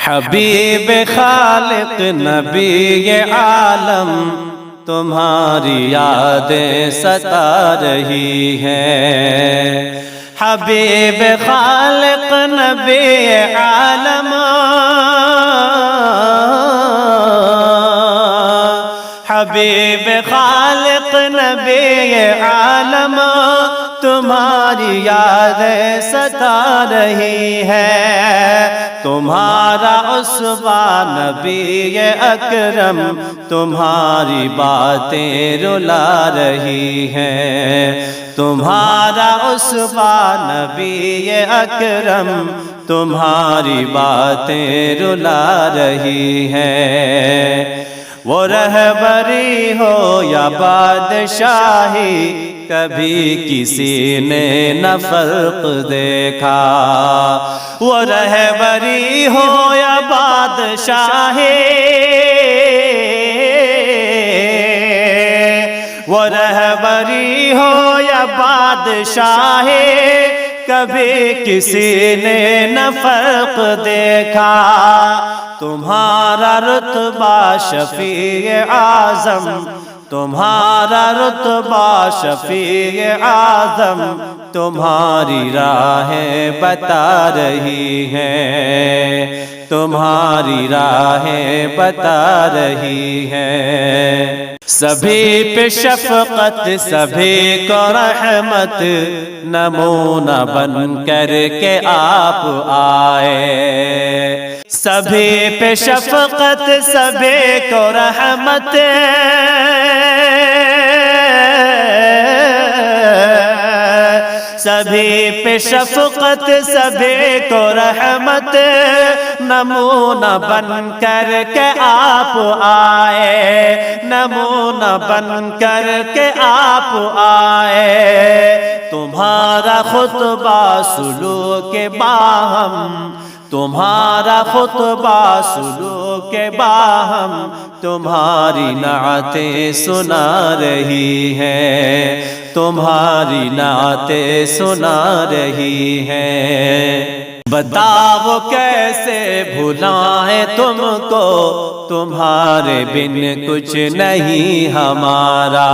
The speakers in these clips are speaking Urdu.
حبیب خالق نبی عالم تمہاری یادیں ستا رہی ہیں۔ حبیب خالق نبی عالم، حبیب خالق نبی عالم تمہاری یادیں ستا رہی ہے۔ تمہارا عصبہ نبی اکرم تمہاری باتیں رلا رہی ہیں۔ تمہارا عصبہ نبی اکرم تمہاری باتیں رلا رہی ہیں۔ وہ رہبری ہو یا بادشاہی کبھی کسی نے نہ فرق دیکھا۔ وہ رہبری ہو یا بادشاہی، وہ رہبری ہو یا بادشاہی کبھی کسی نے نہ فرق دیکھا۔ تمہارا رتبہ شفیع اعظم، تمہارا رتبہ شفیع اعظم تمہاری راہیں بتا رہی ہیں، تمہاری راہیں بتا رہی ہیں۔ سبھی پہ شفقت سبھی کو رحمت نمونہ بن کر کے آپ آئے۔ سبھی پہ شفقت سبھی کو رحمت، سبھی پہ شفقت سبھی کو رحمت نمونہ بن کر کے آپ آئے، نمونہ بن کر کے آپ آئے۔ تمہارا خطبہ سلوک باہم، تمہارا خطبہ سلوک باہم تمہاری نعتیں سنا رہی ہیں، تمہاری نعتیں سنا رہی ہیں۔ بتاؤ کیسے بھلائیں تم کو، تمہارے بن کچھ نہیں ہمارا۔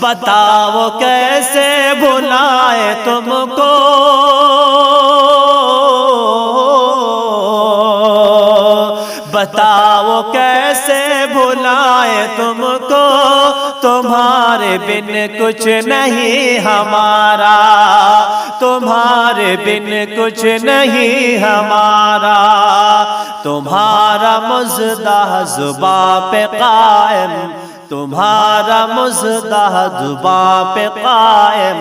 بتاؤ کیسے بھلائیں تم کو، بتاؤ کیسے بھلائیں تم کو، تمہارے بن کچھ نہیں ہمارا، تمہارے بن کچھ نہیں ہمارا۔ تمہارا مزدہ زباں پہ قائم، تمہارا مزدہ زباں پہ قائم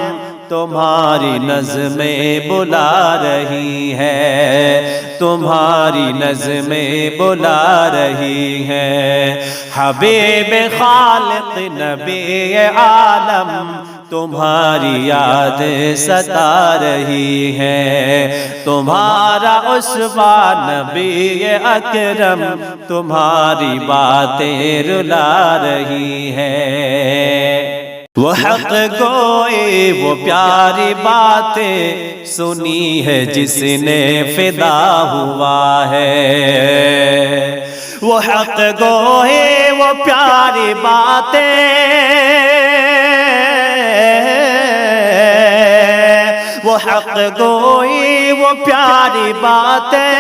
تمہاری نظمیں بلا رہی ہے، تمہاری نظمیں بلا رہی ہیں۔ حبیب خالق نبی عالم تمہاری یاد ستا رہی ہے۔ تمہارا عصبہ نبی اکرم تمہاری باتیں رلا رہی ہے۔ وہ حق گوئی وہ پیاری باتیں سنی ہے جس نے فدا ہوا ہے۔ وہ حق گوئی وہ پیاری باتیں، وہ حق گوئی وہ پیاری باتیں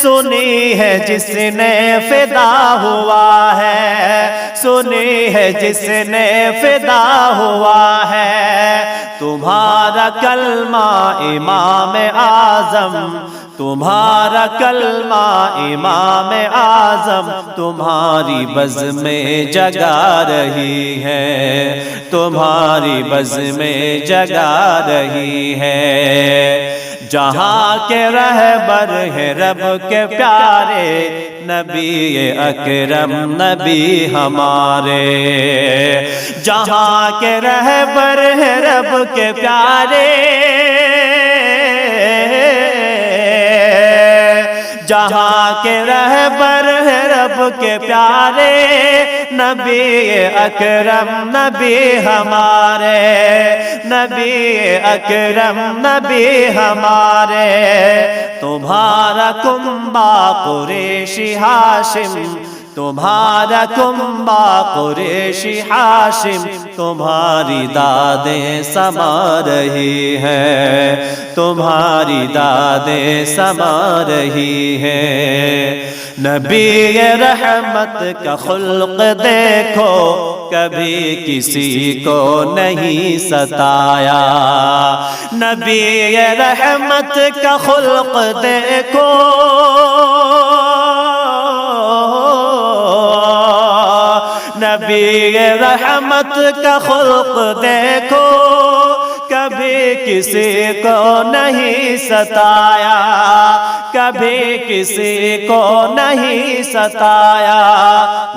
سنی ہے جس نے فدا ہوا ہے، سنی ہے جس نے فدا ہوا ہے۔ تمہارا کلمہ امام اعظم، تمہارا کلمہ امام اعظم تمہاری بزمیں جگا رہی ہے، تمہاری بزمیں جگا رہی ہے۔ جہاں کے رہبر ہیں رب کے پیارے نبی اکرم نبی ہمارے، جہاں کے رہبر ہیں رب کے پیارے، جہاں کے رہبر ہے رب کے پیارے نبی اکرم نبی ہمارے، نبی اکرم نبی ہمارے، تمہارا کنبہ قریشی ہاشم، تمہارا کنبہ قریشی ہاشم، تمہاری دادیں سما رہی ہیں، تمہاری دادیں سما رہی ہیں۔ نبی رحمت کا خلق دیکھو، کبھی کسی کو نہیں ستایا، نبی رحمت کا خلق دیکھو، نبی رحمت کا خلق دیکھو، کبھی کسی کو نہیں ستایا، کبھی کسی کو نہیں ستایا،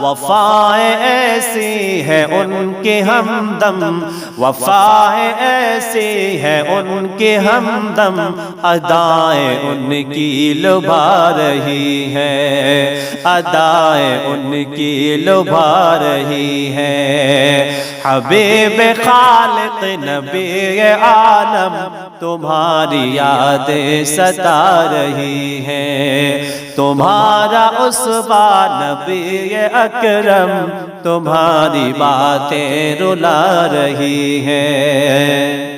وفائیں ایسی ہے ان کی ہمدم، وفائیں ایسی ہے ان کی ہمدم، ادائیں ان کی لبھا رہی ہیں، ادائیں ان کی لبھا رہی ہیں۔ حبیب خالق نبی عالم، تمہاری یادیں ستا رہی ہیں، تمہارا اسوہ نبی اکرم، تمہاری باتیں رلا رہی ہیں۔